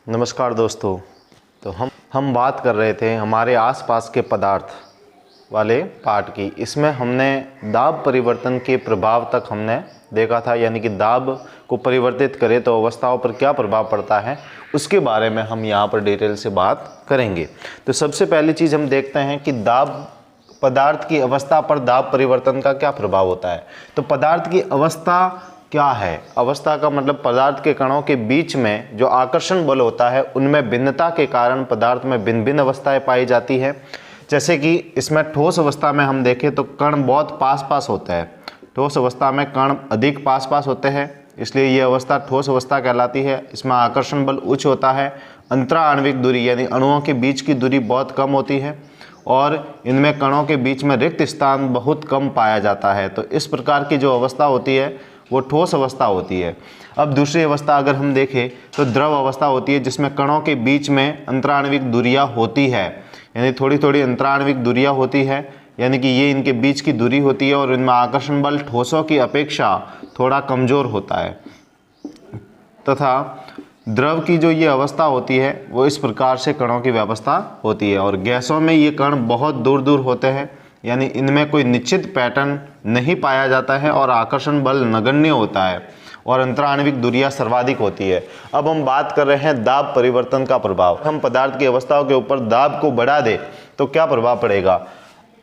नमस्कार दोस्तों। तो हम बात कर रहे थे हमारे आसपास के पदार्थ वाले पार्ट की। इसमें हमने दाब परिवर्तन के प्रभाव तक हमने देखा था, यानी कि दाब को परिवर्तित करें तो अवस्थाओं पर क्या प्रभाव पड़ता है, उसके बारे में हम यहाँ पर डिटेल से बात करेंगे। तो सबसे पहली चीज़ हम देखते हैं कि दाब पदार्थ की अवस्था पर दाब परिवर्तन का क्या प्रभाव होता है। तो पदार्थ की अवस्था क्या है? अवस्था का मतलब पदार्थ के कणों के बीच में जो आकर्षण बल होता है उनमें भिन्नता के कारण पदार्थ में भिन्न भिन्न अवस्थाएं पाई जाती है। जैसे कि इसमें ठोस अवस्था में हम देखें तो कण बहुत पास पास होते हैं। ठोस अवस्था में कण अधिक पास पास होते हैं, इसलिए ये अवस्था ठोस अवस्था कहलाती है। इसमें आकर्षण बल उच्च होता है। अंतरा आणविक दूरी यानी अणुओं के बीच की दूरी बहुत कम होती है और इनमें कणों के बीच में रिक्त स्थान बहुत कम पाया जाता है। तो इस प्रकार की जो अवस्था होती है वो ठोस अवस्था होती है। अब दूसरी अवस्था अगर हम देखें तो द्रव अवस्था होती है, जिसमें कणों के बीच में अंतराण्विक दूरियां होती है, यानी थोड़ी थोड़ी अंतराण्विक दूरियां होती है, यानी कि ये इनके बीच की दूरी होती है और इनमें आकर्षण बल ठोसों की अपेक्षा थोड़ा कमज़ोर होता है। तथा द्रव की जो ये अवस्था होती है वो इस प्रकार से कणों की व्यवस्था होती है। और गैसों में ये कण बहुत दूर दूर होते हैं, यानी इनमें कोई निश्चित पैटर्न नहीं पाया जाता है और आकर्षण बल नगण्य होता है और अंतराण्विक दूरियां सर्वाधिक होती है। अब हम बात कर रहे हैं दाब परिवर्तन का प्रभाव। हम पदार्थ की अवस्थाओं के ऊपर दाब को बढ़ा दें तो क्या प्रभाव पड़ेगा।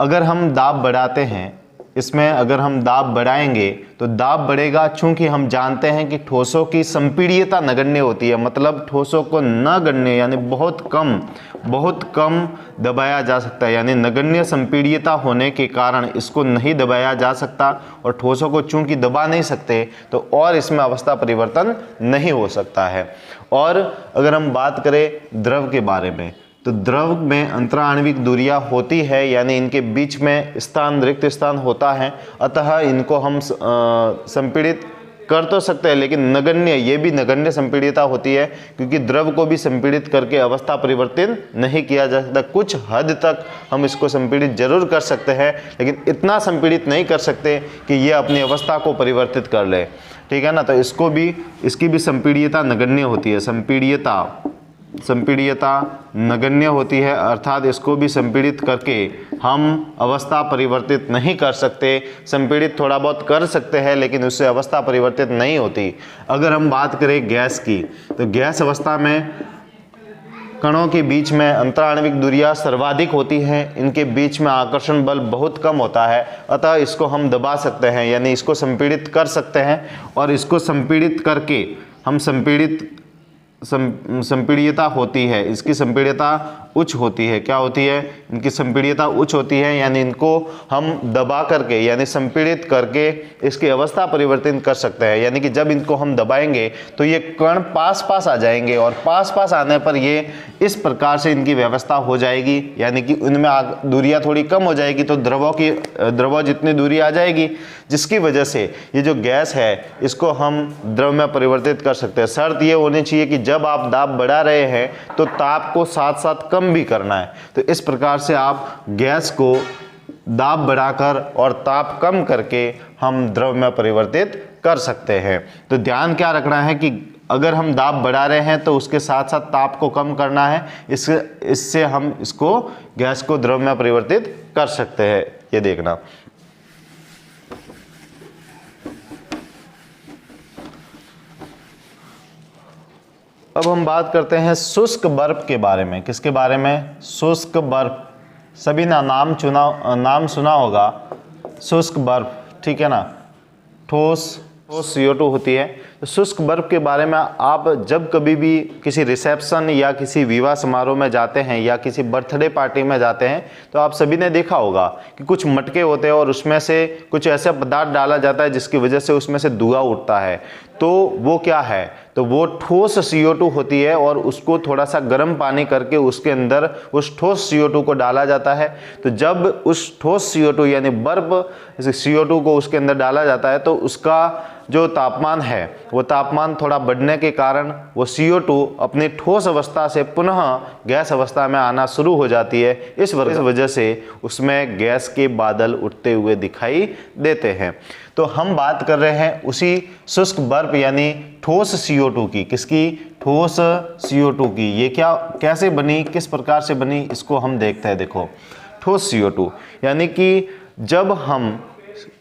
अगर हम दाब बढ़ाते हैं, इसमें अगर हम दाब बढ़ाएंगे तो दाब बढ़ेगा, चूंकि हम जानते हैं कि ठोसों की संपीड्यता नगण्य होती है, मतलब ठोसों को नगण्य यानी बहुत कम दबाया जा सकता है, यानी नगण्य संपीड्यता होने के कारण इसको नहीं दबाया जा सकता और ठोसों को चूंकि दबा नहीं सकते तो और इसमें अवस्था परिवर्तन नहीं हो सकता है। और अगर हम बात करें द्रव के बारे में, तो द्रव में अंतराण्विक दूरियां होती है, यानी इनके बीच में रिक्त स्थान होता है, अतः इनको हम संपीड़ित कर तो सकते हैं, लेकिन नगण्य, ये भी नगण्य संपीड़ितता होती है, क्योंकि द्रव को भी संपीड़ित करके अवस्था परिवर्तन नहीं किया जा सकता। कुछ हद तक हम इसको संपीड़ित जरूर कर सकते हैं, लेकिन इतना संपीड़ित नहीं कर सकते कि ये अपनी अवस्था को परिवर्तित कर ले, ठीक है ना। तो इसकी भी संपीड्यता नगण्य होती है। संपीड्यता नगण्य होती है, अर्थात इसको भी संपीड़ित करके हम अवस्था परिवर्तित नहीं कर सकते। संपीड़ित थोड़ा बहुत कर सकते हैं, लेकिन उससे अवस्था परिवर्तित नहीं होती। अगर हम बात करें गैस की, तो गैस अवस्था में कणों के बीच में अंतराण्विक दूरियां सर्वाधिक होती हैं, इनके बीच में आकर्षण बल बहुत कम होता है, अतः इसको हम दबा सकते हैं, यानी इसको संपीड़ित कर सकते हैं। और इसको संपीड़ित करके हम संपीड्यता होती है, इसकी संपीड्यता उच्च होती है। क्या होती है? इनकी संपीड्यता उच्च होती है, यानी इनको हम दबा करके यानी संपीड़ित करके इसकी अवस्था परिवर्तन कर सकते हैं। यानी कि जब इनको हम दबाएंगे तो ये कण पास पास आ जाएंगे और पास पास आने पर ये इस प्रकार से इनकी व्यवस्था हो जाएगी, यानी कि उनमें दूरियां थोड़ी कम हो जाएगी, तो द्रवों जितनी दूरी आ जाएगी, जिसकी वजह से ये जो गैस है इसको हम द्रव में परिवर्तित कर सकते हैं। शर्त ये होनी चाहिए कि जब आप दाब बढ़ा रहे हैं तो ताप को साथ साथ कम भी करना है। तो इस प्रकार से आप गैस को दाब बढ़ाकर और ताप कम करके हम द्रव में परिवर्तित कर सकते हैं। तो ध्यान क्या रखना है कि अगर हम दाब बढ़ा रहे हैं तो उसके साथ साथ ताप को कम करना है, इससे हम इसको गैस को द्रव में परिवर्तित कर सकते हैं, ये देखना। अब हम बात करते हैं शुष्क बर्फ के बारे में। किसके बारे में? शुष्क बर्फ। सभी ना नाम सुना होगा, शुष्क बर्फ, ठीक है ना। ठोस CO2 होती है। तो शुष्क बर्फ के बारे में आप जब कभी भी किसी रिसेप्शन या किसी विवाह समारोह में जाते हैं या किसी बर्थडे पार्टी में जाते हैं तो आप सभी ने देखा होगा कि कुछ मटके होते हैं और उसमें से कुछ ऐसा पदार्थ डाला जाता है जिसकी वजह से उसमें से धुआं उठता है। तो वो क्या है? तो वो ठोस CO2 होती है और उसको थोड़ा सा गर्म पानी करके उसके अंदर उस ठोस CO2 को डाला जाता है। तो जब उस ठोस CO2 यानी बर्फ CO2 को उसके अंदर डाला जाता है तो उसका जो तापमान है वो तापमान थोड़ा बढ़ने के कारण वो CO2 अपनी ठोस अवस्था से पुनः गैस अवस्था में आना शुरू हो जाती है। इस वजह से उसमें गैस के बादल उठते हुए दिखाई देते हैं। तो हम बात कर रहे हैं उसी शुष्क बर्फ यानी ठोस CO2 की। किसकी? ठोस CO2 की। ये क्या कैसे बनी, किस प्रकार से बनी, इसको हम देखते हैं। देखो, ठोस CO2 यानी कि जब हम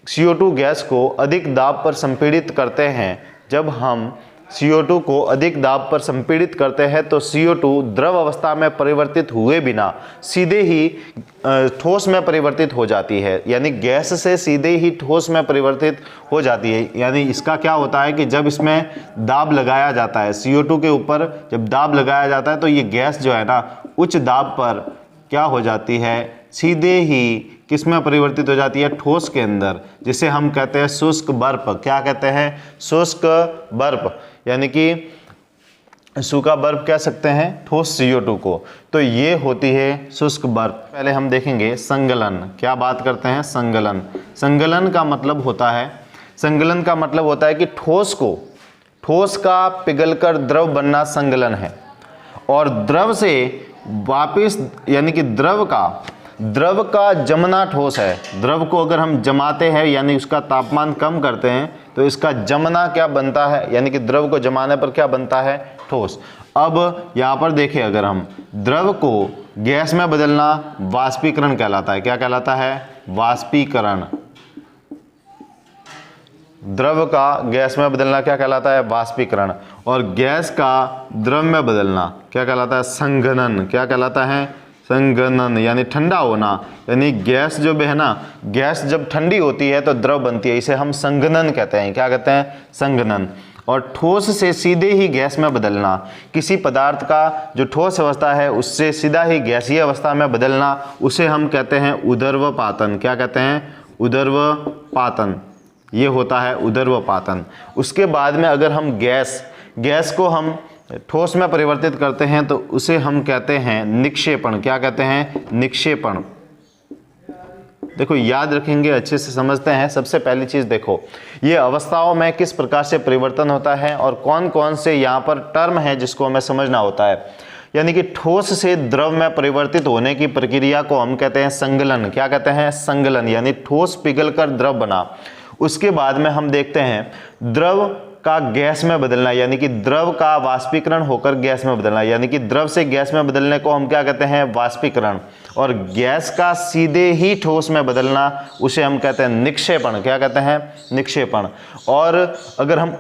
CO2 गैस को अधिक दाब पर संपीड़ित करते हैं, जब हम CO2 को अधिक दाब पर संपीड़ित करते हैं तो CO2 द्रव अवस्था में परिवर्तित हुए बिना सीधे ही ठोस में परिवर्तित हो जाती है, यानी गैस से सीधे ही ठोस में परिवर्तित हो जाती है। यानी इसका क्या होता है कि जब इसमें दाब लगाया जाता है, CO2 के ऊपर जब दाब लगाया जाता है तो ये गैस जो है ना उच्च दाब पर क्या हो जाती है, सीधे ही किस में परिवर्तित हो जाती है? ठोस के अंदर, जिसे हम कहते हैं शुष्क बर्फ। क्या कहते हैं? शुष्क बर्फ, यानी कि सूखा बर्फ कह सकते हैं ठोस CO2 को। तो ये होती है शुष्क बर्फ। पहले हम देखेंगे संगलन। क्या बात करते हैं? संगलन। संगलन का मतलब होता है, संगलन का मतलब होता है कि ठोस का पिघलकर द्रव बनना संगलन है, और द्रव से वापिस यानी कि द्रव का जमना ठोस है। द्रव को अगर हम जमाते हैं यानी उसका तापमान कम करते हैं तो इसका जमना क्या बनता है, यानी कि द्रव को जमाने पर क्या बनता है? ठोस। अब यहाँ पर देखिए, अगर हम द्रव को गैस में बदलना वाष्पीकरण कहलाता है। क्या कहलाता है? वाष्पीकरण। द्रव का गैस में बदलना क्या कहलाता है? वाष्पीकरण। और गैस का द्रव में बदलना क्या कहलाता है? संघनन। क्या कहलाता है? संघनन, यानी ठंडा होना। यानी गैस जो है ना, गैस जब ठंडी होती है तो द्रव बनती है, इसे हम संघनन कहते हैं। क्या कहते हैं? संघनन। और ठोस से सीधे ही गैस में बदलना, किसी पदार्थ का जो ठोस अवस्था है उससे सीधा ही गैसीय अवस्था में बदलना, उसे हम कहते हैं उदर्वपातन। क्या कहते हैं? उदर्वपातन। ये होता है उदर्वपातन। उसके बाद में अगर हम गैस को हम ठोस में परिवर्तित करते हैं तो उसे हम कहते हैं निक्षेपण। क्या कहते हैं? निक्षेपण। देखो, याद रखेंगे, अच्छे से समझते हैं। सबसे पहली चीज देखो, ये अवस्थाओं में किस प्रकार से परिवर्तन होता है और कौन कौन से यहाँ पर टर्म है जिसको हमें समझना होता है। यानी कि ठोस से द्रव में परिवर्तित होने की प्रक्रिया को हम कहते हैं संगलन। क्या कहते हैं? संगलन, यानी ठोस पिघलकर द्रव बना। उसके बाद में हम देखते हैं द्रव का गैस में बदलना, यानी कि द्रव का वाष्पीकरण होकर गैस में बदलना, यानी कि द्रव से गैस में बदलने को हम क्या कहते हैं? वाष्पीकरण। और गैस का सीधे ही ठोस में बदलना उसे हम कहते हैं निक्षेपण। क्या कहते हैं? निक्षेपण। और अगर हम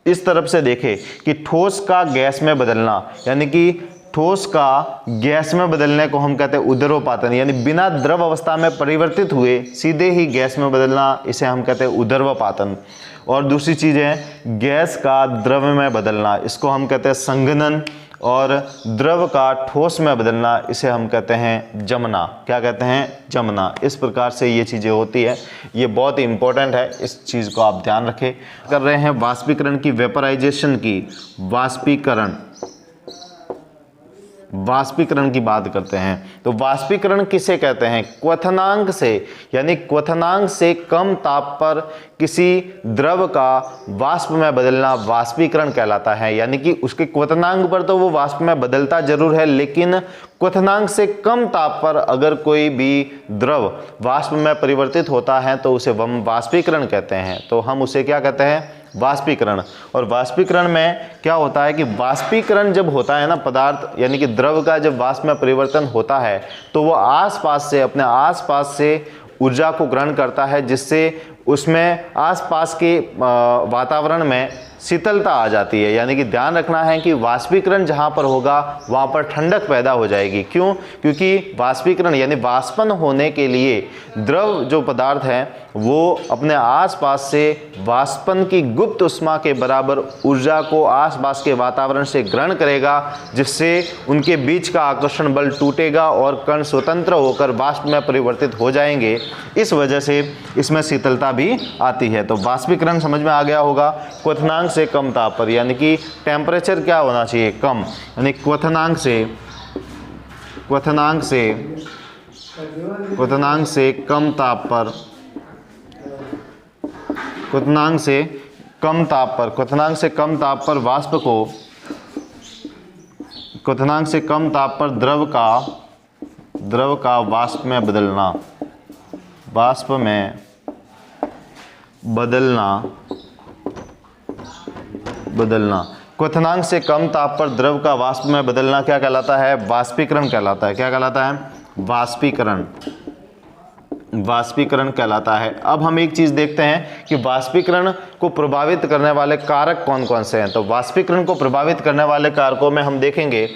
इस तरफ से देखें कि ठोस का गैस में बदलना, यानी कि ठोस का गैस में बदलने को हम कहते हैं उदर्वपातन, यानी बिना द्रव अवस्था में परिवर्तित हुए सीधे ही गैस में बदलना, इसे हम कहते हैं उदर्वपातन। और दूसरी चीज़ है गैस का द्रव में बदलना, इसको हम कहते हैं संघनन। और द्रव का ठोस में बदलना, इसे हम कहते हैं जमना। क्या कहते हैं? जमना। इस प्रकार से ये चीज़ें होती है। ये बहुत ही इंपॉर्टेंट है, इस चीज़ को आप ध्यान रखें। कर रहे हैं वाष्पीकरण की, वेपराइजेशन की, वाष्पीकरण की बात करते हैं। तो वाष्पीकरण किसे कहते हैं? क्वथनांक से, यानी क्वथनांक से कम ताप पर किसी द्रव का वाष्प में बदलना वाष्पीकरण कहलाता है। यानी कि उसके क्वथनांक पर तो वो वाष्प में बदलता जरूर है, लेकिन क्वथनांक से कम ताप पर अगर कोई भी द्रव वाष्प में परिवर्तित होता है तो उसे हम वाष्पीकरण कहते हैं। तो हम उसे क्या कहते हैं? वाष्पीकरण। और वाष्पीकरण में क्या होता है कि वाष्पीकरण जब होता है ना, पदार्थ यानी कि द्रव का जब वाष्प में परिवर्तन होता है तो वो अपने आसपास से ऊर्जा को ग्रहण करता है, जिससे उसमें आसपास के वातावरण में शीतलता आ जाती है। यानी कि ध्यान रखना है कि वाष्पीकरण जहाँ पर होगा वहाँ पर ठंडक पैदा हो जाएगी। क्यों? क्योंकि वाष्पीकरण यानी वाष्पन होने के लिए द्रव जो पदार्थ है वो अपने आसपास से वाष्पन की गुप्त उष्मा के बराबर ऊर्जा को आसपास के वातावरण से ग्रहण करेगा, जिससे उनके बीच का आकर्षण बल टूटेगा और कण स्वतंत्र होकर वाष्प में परिवर्तित हो जाएंगे। इस वजह से इसमें शीतलता भी आती है। तो वाष्पीकरण समझ में आ गया होगा। क्वथनांक से कम ताप पर, यानी कि टेम्परेचर क्या होना चाहिए? कम, यानी क्वथनांक से कम ताप पर, क्वथनांक से कम ताप पर, क्वथनांक से कम ताप पर वाष्प को, क्वथनांक से कम ताप पर द्रव का वाष्प में बदलना, वाष्प में बदलना। क्वथनांक से कम ताप पर द्रव का वाष्प में बदलना क्या कहलाता है? वाष्पीकरण कहलाता है। क्या कहलाता है? वाष्पीकरण कहलाता है। अब हम एक चीज देखते हैं कि वाष्पीकरण को प्रभावित करने वाले कारक कौन कौन से हैं। तो वाष्पीकरण को प्रभावित करने वाले कारकों में हम देखेंगे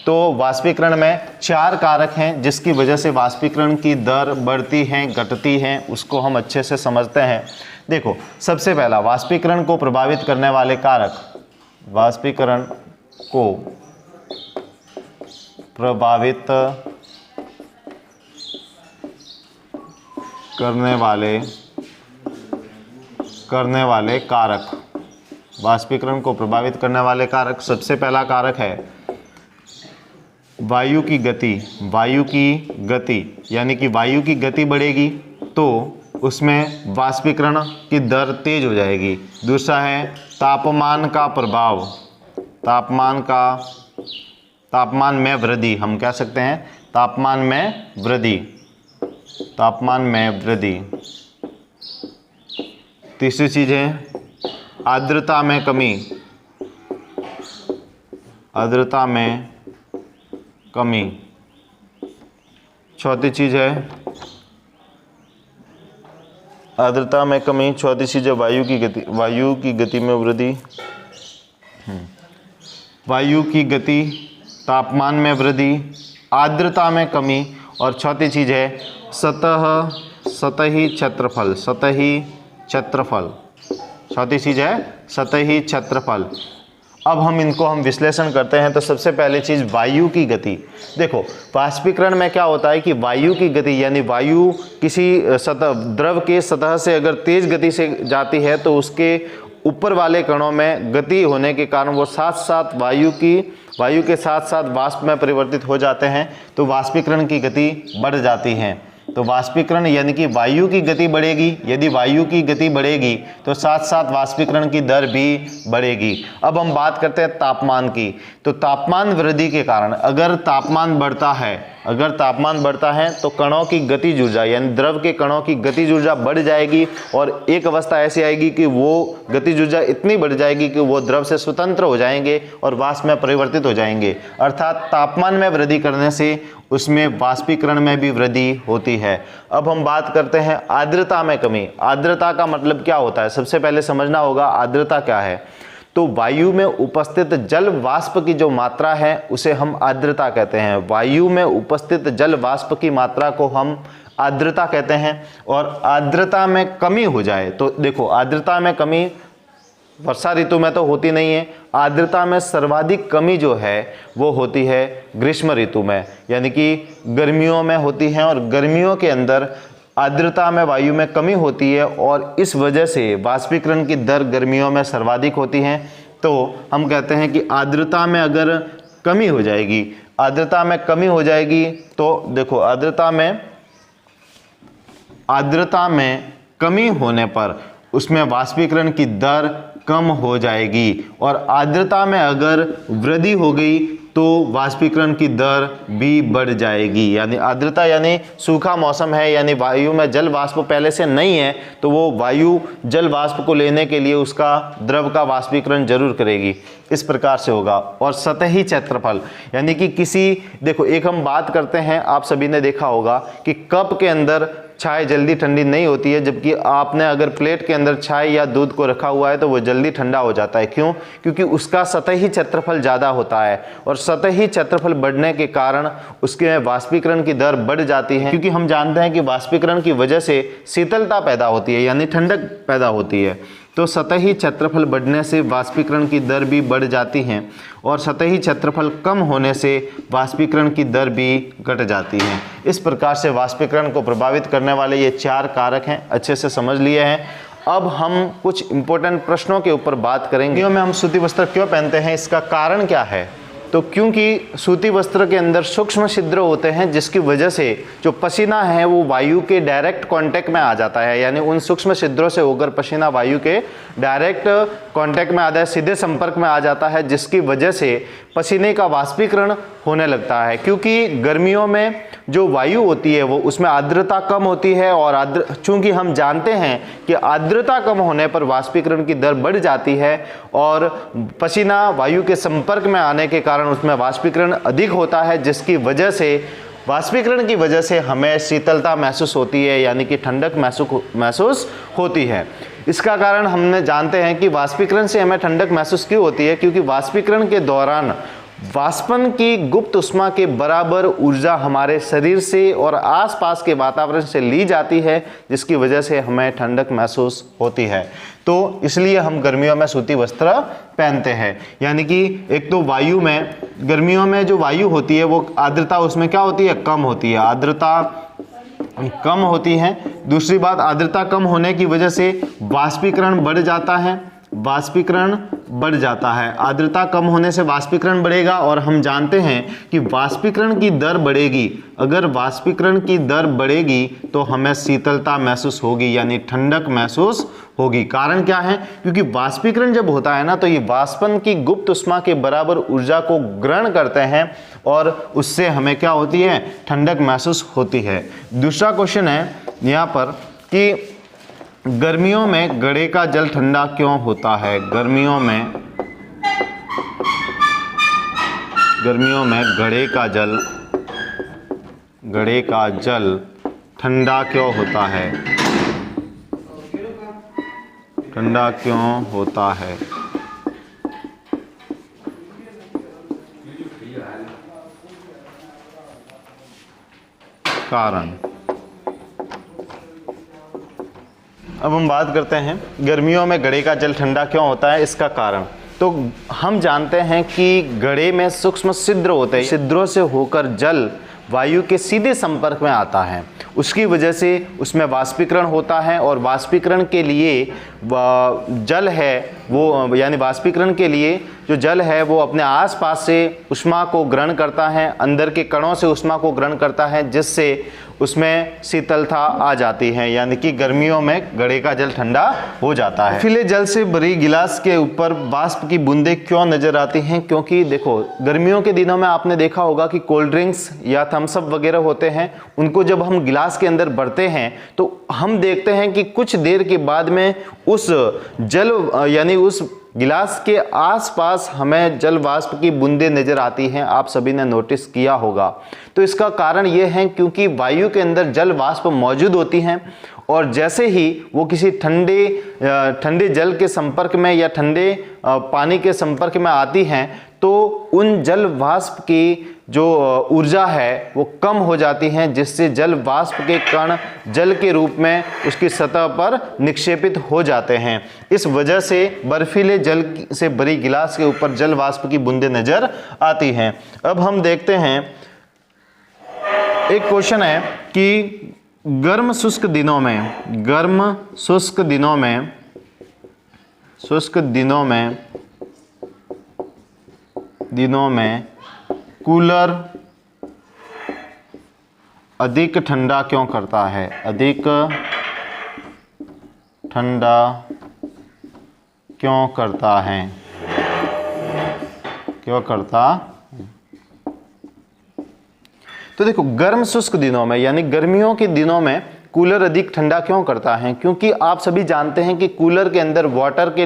तो वाष्पीकरण में 4 कारक हैं जिसकी वजह से वाष्पीकरण की दर बढ़ती है, घटती है, उसको हम अच्छे से समझते हैं। देखो, सबसे पहला वाष्पीकरण को प्रभावित करने वाले कारक, वाष्पीकरण को प्रभावित करने वाले कारक, वाष्पीकरण को प्रभावित करने वाले कारक, सबसे पहला कारक है वायु की गति। वायु की गति यानी कि वायु की गति बढ़ेगी तो उसमें वाष्पीकरण की दर तेज हो जाएगी। दूसरा है तापमान का प्रभाव, तापमान में वृद्धि, हम कह सकते हैं तापमान में वृद्धि। तीसरी चीज है आर्द्रता में कमी। चौथी चीज है आर्द्रता में कमी। चौथी चीज है वायु की गति में वृद्धि, वायु की गति, तापमान में वृद्धि, आर्द्रता में कमी, और चौथी चीज है सतही क्षेत्रफल। चौथी चीज है सतही क्षेत्रफल। अब हम विश्लेषण करते हैं। तो सबसे पहले चीज वायु की गति। देखो, वाष्पीकरण में क्या होता है कि वायु की गति यानी वायु किसी द्रव के सतह से अगर तेज गति से जाती है तो उसके ऊपर वाले कणों में गति होने के कारण वो साथ साथ वायु के साथ साथ वाष्प में परिवर्तित हो जाते हैं, तो वाष्पीकरण की गति बढ़ जाती है। तो वाष्पीकरण यानी कि वायु की गति बढ़ेगी। यदि वायु की गति बढ़ेगी तो साथ साथ वाष्पीकरण की दर भी बढ़ेगी। अब हम बात करते हैं तापमान की। तो तापमान वृद्धि के कारण अगर तापमान बढ़ता है तो कणों की गतिज ऊर्जा यानी द्रव के कणों की गतिज ऊर्जा बढ़ जाएगी और एक अवस्था ऐसी आएगी कि वो गतिज ऊर्जा इतनी बढ़ जाएगी कि वो द्रव से स्वतंत्र हो जाएंगे और वाष्प में परिवर्तित हो जाएंगे। अर्थात तापमान में वृद्धि करने से उसमें वाष्पीकरण में भी वृद्धि होती है। अब हम बात करते हैं आर्द्रता में कमी। आर्द्रता का मतलब क्या होता है? सबसे पहले समझना होगा आर्द्रता क्या है। तो वायु में उपस्थित जल वाष्प की जो मात्रा है उसे हम आर्द्रता कहते हैं। वायु में उपस्थित जल वाष्प की मात्रा को हम आर्द्रता कहते हैं। और आर्द्रता में कमी हो जाए तो देखो, आर्द्रता में कमी वर्षा ऋतु में तो होती नहीं है। आर्द्रता में सर्वाधिक कमी जो है वो होती है ग्रीष्म ऋतु में, यानी कि गर्मियों में होती है। और गर्मियों के अंदर आर्द्रता में वायु में कमी होती है और इस वजह से वाष्पीकरण की दर गर्मियों में सर्वाधिक होती है। तो हम कहते हैं कि आर्द्रता में अगर कमी हो जाएगी, तो देखो आर्द्रता में कमी होने पर उसमें वाष्पीकरण की दर कम हो जाएगी। और आर्द्रता में अगर वृद्धि हो गई तो वाष्पीकरण की दर भी बढ़ जाएगी। यानी आर्द्रता यानी सूखा मौसम है, यानी वायु में जल वाष्प पहले से नहीं है, तो वो वायु जल वाष्प को लेने के लिए उसका द्रव का वाष्पीकरण जरूर करेगी। इस प्रकार से होगा। और सतही क्षेत्रफल यानी कि देखो, एक हम बात करते हैं, आप सभी ने देखा होगा कि कप के अंदर चाय जल्दी ठंडी नहीं होती है, जबकि आपने अगर प्लेट के अंदर चाय या दूध को रखा हुआ है तो वो जल्दी ठंडा हो जाता है। क्यों? क्योंकि उसका सतही क्षेत्रफल ज़्यादा होता है और सतही क्षेत्रफल बढ़ने के कारण उसके वाष्पीकरण की दर बढ़ जाती है। क्योंकि हम जानते हैं कि वाष्पीकरण की वजह से शीतलता पैदा होती है, यानी ठंडक पैदा होती है। तो सतही क्षेत्रफल बढ़ने से वाष्पीकरण की दर भी बढ़ जाती है और सतही क्षेत्रफल कम होने से वाष्पीकरण की दर भी घट जाती है। इस प्रकार से वाष्पीकरण को प्रभावित करने वाले ये 4 कारक हैं, अच्छे से समझ लिए हैं। अब हम कुछ इंपॉर्टेंट प्रश्नों के ऊपर बात करेंगे। में हम सूती वस्त्र क्यों पहनते हैं, इसका कारण क्या है, तो क्योंकि सूती वस्त्र के अंदर सूक्ष्म छिद्र होते हैं, जिसकी वजह से जो पसीना है वो वायु के डायरेक्ट कांटेक्ट में आ जाता है, यानी उन सूक्ष्म छिद्रों से होकर पसीना वायु के डायरेक्ट कांटेक्ट में आता है, सीधे संपर्क में आ जाता है, जिसकी वजह से पसीने का वाष्पीकरण होने लगता है। क्योंकि गर्मियों में जो वायु होती है वो उसमें आर्द्रता कम होती है, और चूंकि हम जानते हैं कि आर्द्रता कम होने पर वाष्पीकरण की दर बढ़ जाती है, और पसीना वायु के संपर्क में आने के कारण उसमें वाष्पीकरण अधिक होता है, जिसकी वजह से वाष्पीकरण की वजह से हमें शीतलता महसूस होती है, यानी कि ठंडक महसूस होती है। इसका कारण हमने जानते हैं कि वाष्पीकरण से हमें ठंडक महसूस क्यों होती है, क्योंकि वाष्पीकरण के दौरान वाष्पन की गुप्त उष्मा के बराबर ऊर्जा हमारे शरीर से और आसपास के वातावरण से ली जाती है, जिसकी वजह से हमें ठंडक महसूस होती है। तो इसलिए हम गर्मियों में सूती वस्त्र पहनते हैं। यानी कि एक तो वायु में, गर्मियों में जो वायु होती है वो आर्द्रता उसमें क्या होती है, कम होती है, आर्द्रता कम होती है। दूसरी बात, आर्द्रता कम होने की वजह से वाष्पीकरण बढ़ जाता है, वाष्पीकरण बढ़ जाता है। आर्द्रता कम होने से वाष्पीकरण बढ़ेगा, और हम जानते हैं कि वाष्पीकरण की दर बढ़ेगी। अगर वाष्पीकरण की दर बढ़ेगी तो हमें शीतलता महसूस होगी, यानी ठंडक महसूस होगी। कारण क्या है, क्योंकि वाष्पीकरण जब होता है ना, तो ये वाष्पन की गुप्त उष्मा के बराबर ऊर्जा को ग्रहण करते हैं, और उससे हमें क्या होती है, ठंडक महसूस होती है। दूसरा क्वेश्चन है यहाँ पर कि गर्मियों में घड़े का जल ठंडा क्यों होता है। गर्मियों में घड़े का जल ठंडा क्यों होता है, ठंडा क्यों होता है। कारण, अब हम बात करते हैं गर्मियों में घड़े का जल ठंडा क्यों होता है, इसका कारण। तो हम जानते हैं कि घड़े में सूक्ष्म छिद्र होते हैं, छिद्रों से होकर जल वायु के सीधे संपर्क में आता है, उसकी वजह से उसमें वाष्पीकरण होता है, और वाष्पीकरण के लिए जल है वो, यानी वाष्पीकरण के लिए जो जल है वो अपने आसपास से उष्मा को ग्रहण करता है, अंदर के कणों से उष्मा को ग्रहण करता है, जिससे उसमें शीतलता आ जाती है, यानी कि गर्मियों में घड़े का जल ठंडा हो जाता है। बर्फीले जल से भरी गिलास के ऊपर वाष्प की बूंदें क्यों नजर आती हैं, क्योंकि देखो गर्मियों के दिनों में आपने देखा होगा कि कोल्ड ड्रिंक्स या थम्स अप वगैरह होते हैं, उनको जब हम गिलास के अंदर भरते हैं तो हम देखते हैं कि कुछ देर के बाद में उस जल यानी उस गिलास के आसपास हमें जल वाष्प की बूंदें नजर आती हैं। आप सभी ने नोटिस किया होगा। तो इसका कारण यह है क्योंकि वायु के अंदर जल वाष्प मौजूद होती हैं, और जैसे ही वो किसी ठंडे जल के संपर्क में या ठंडे पानी के संपर्क में आती हैं, तो उन जल वाष्प की जो ऊर्जा है वो कम हो जाती है, जिससे जल वाष्प के कण जल के रूप में उसकी सतह पर निक्षेपित हो जाते हैं। इस वजह से बर्फीले जल से भरी गिलास के ऊपर जल वाष्प की बूंदें नजर आती हैं। अब हम देखते हैं, एक क्वेश्चन है कि गर्म शुष्क दिनों में कूलर अधिक ठंडा क्यों करता है, अधिक ठंडा क्यों करता है, तो देखो गर्म शुष्क दिनों में यानी गर्मियों के दिनों में कूलर अधिक ठंडा क्यों करता है, क्योंकि आप सभी जानते हैं कि कूलर के अंदर वाटर के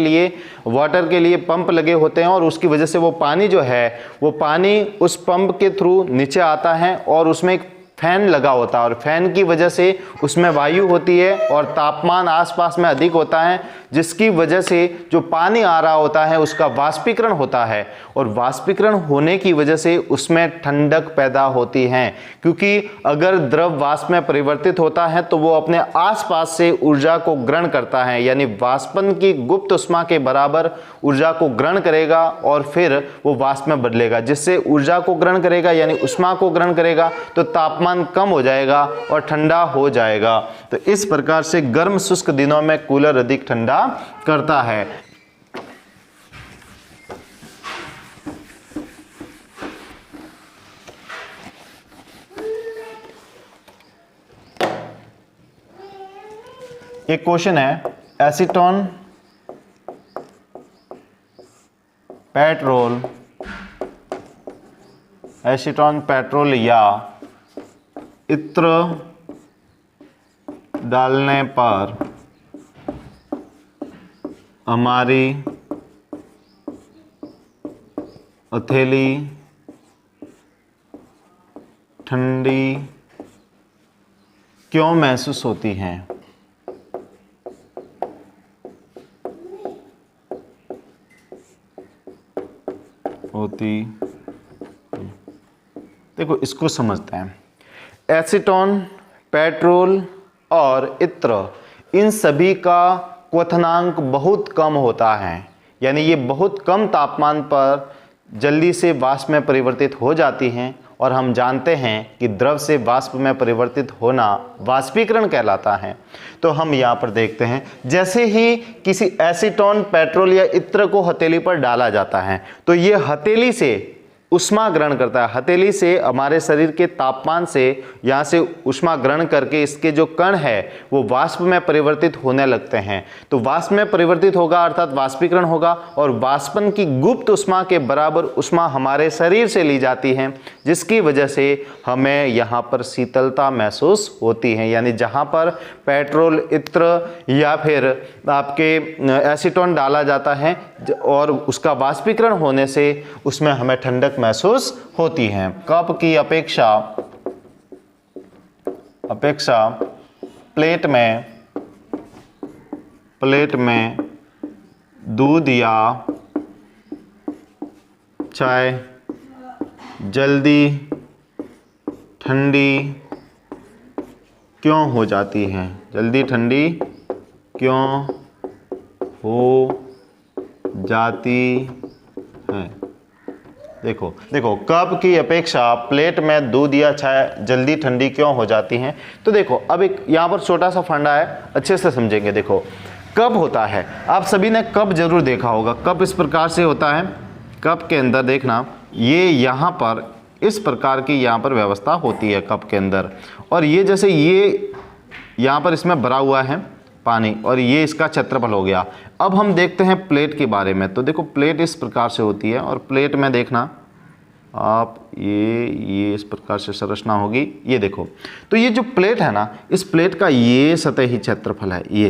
लिए पंप लगे होते हैं, और उसकी वजह से वो पानी जो है वो पानी उस पंप के थ्रू नीचे आता है, और उसमें एक फैन लगा होता है, और फैन की वजह से उसमें वायु होती है और तापमान आसपास में अधिक होता है, जिसकी वजह से जो पानी आ रहा होता है उसका वाष्पीकरण होता है, और वाष्पीकरण होने की वजह से उसमें ठंडक पैदा होती है। क्योंकि अगर द्रव वाष्प में परिवर्तित होता है तो वो अपने आसपास से ऊर्जा को ग्रहण करता है, यानी वाष्पन की गुप्त उष्मा के बराबर ऊर्जा को ग्रहण करेगा और फिर वो वाष्प में बदलेगा, जिससे ऊर्जा को ग्रहण करेगा यानी उष्मा को ग्रहण करेगा तो तापमान कम हो जाएगा और ठंडा हो जाएगा। तो इस प्रकार से गर्म शुष्क दिनों में कूलर अधिक ठंडा करता है। एक क्वेश्चन है, एसीटोन पेट्रोल, एसीटोन पेट्रोल या इत्र डालने पर हमारी हथेली ठंडी क्यों महसूस होती हैं? देखो इसको समझते हैं। एसीटोन, पेट्रोल और इत्र, इन सभी का क्वथनांक बहुत कम होता है, यानी ये बहुत कम तापमान पर जल्दी से वाष्प में परिवर्तित हो जाती हैं, और हम जानते हैं कि द्रव से वाष्प में परिवर्तित होना वाष्पीकरण कहलाता है। तो हम यहाँ पर देखते हैं, जैसे ही किसी एसीटोन, पेट्रोल या इत्र को हथेली पर डाला जाता है तो ये हथेली से ऊष्मा ग्रहण करता है, हथेली से हमारे शरीर के तापमान से यहाँ से ऊष्मा ग्रहण करके इसके जो कण है वो वाष्प में परिवर्तित होने लगते हैं। तो वाष्प में परिवर्तित होगा अर्थात वाष्पीकरण होगा, और वाष्पन की गुप्त ऊष्मा के बराबर ऊष्मा हमारे शरीर से ली जाती है, जिसकी वजह से हमें यहाँ पर शीतलता महसूस होती है। यानी जहाँ पर पेट्रोल, इत्र या फिर आपके एसीटोन डाला जाता है और उसका वाष्पीकरण होने से उसमें हमें ठंडक महसूस होती है। कप की अपेक्षा प्लेट में दूध या चाय जल्दी ठंडी क्यों हो जाती है? जल्दी ठंडी क्यों हो जाती है? देखो कप की अपेक्षा प्लेट में दूध या चाय जल्दी ठंडी क्यों हो जाती हैं? तो देखो अब एक यहाँ पर छोटा सा फंडा है, अच्छे से समझेंगे। देखो कप होता है, आप सभी ने कप जरूर देखा होगा। कप इस प्रकार से होता है, कप के अंदर देखना ये यहाँ पर इस प्रकार की यहाँ पर व्यवस्था होती है कप के अंदर, और ये जैसे ये यहाँ पर इसमें भरा हुआ है पानी, और ये इसका क्षेत्रफल हो गया। अब हम देखते हैं प्लेट के बारे में। तो देखो प्लेट इस प्रकार से होती है, और प्लेट में देखना आप ये इस प्रकार से संरचना होगी। ये देखो, तो ये जो प्लेट है ना, इस प्लेट का ये सतही क्षेत्रफल है ये।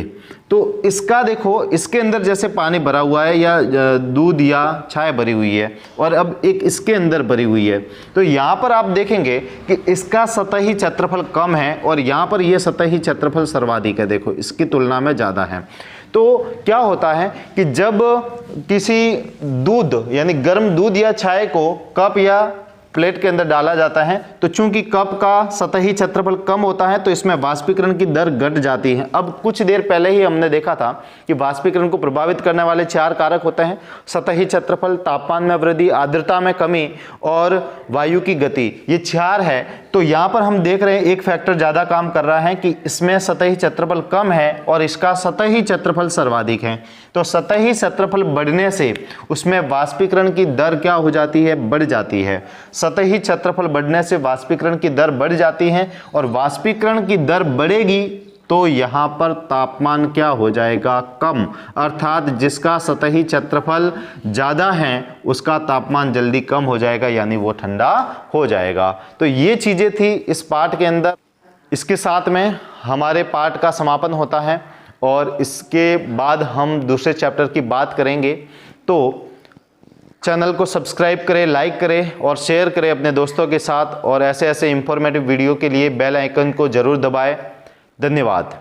तो इसका देखो, इसके अंदर जैसे पानी भरा हुआ है या दूध या चाय भरी हुई है, और अब एक इसके अंदर भरी हुई है। तो यहाँ पर आप देखेंगे कि इसका सतही क्षेत्रफल कम है और यहाँ पर ये सतही क्षेत्रफल सर्वाधिक है। देखो इसकी तुलना में ज़्यादा है। तो क्या होता है कि जब किसी दूध यानी गर्म दूध या चाय को कप या प्लेट के अंदर डाला जाता है, तो चूंकि कप का सतही क्षेत्रफल कम होता है तो इसमें वाष्पीकरण की दर घट जाती है। अब कुछ देर पहले ही हमने देखा था कि वाष्पीकरण को प्रभावित करने वाले 4 कारक होते हैं: सतही क्षेत्रफल, तापमान में वृद्धि, आर्द्रता में कमी और वायु की गति। ये 4 है। तो यहाँ पर हम देख रहे हैं एक फैक्टर ज़्यादा काम कर रहा है कि इसमें सतही क्षेत्रफल कम है और इसका सतही क्षेत्रफल सर्वाधिक है। तो सतही क्षेत्रफल बढ़ने से उसमें वाष्पीकरण की दर क्या हो जाती है? बढ़ जाती है। सतही क्षेत्रफल बढ़ने से वाष्पीकरण की दर बढ़ जाती है, और वाष्पीकरण की दर बढ़ेगी तो यहाँ पर तापमान क्या हो जाएगा? कम। अर्थात जिसका सतही क्षेत्रफल ज़्यादा है उसका तापमान जल्दी कम हो जाएगा, यानी वो ठंडा हो जाएगा। तो ये चीज़ें थी इस पाठ के अंदर। इसके साथ में हमारे पाठ का समापन होता है, और इसके बाद हम दूसरे चैप्टर की बात करेंगे। तो चैनल को सब्सक्राइब करें, लाइक करें और शेयर करें अपने दोस्तों के साथ, और ऐसे इंफॉर्मेटिव वीडियो के लिए बेल आइकन को ज़रूर दबाएं। धन्यवाद।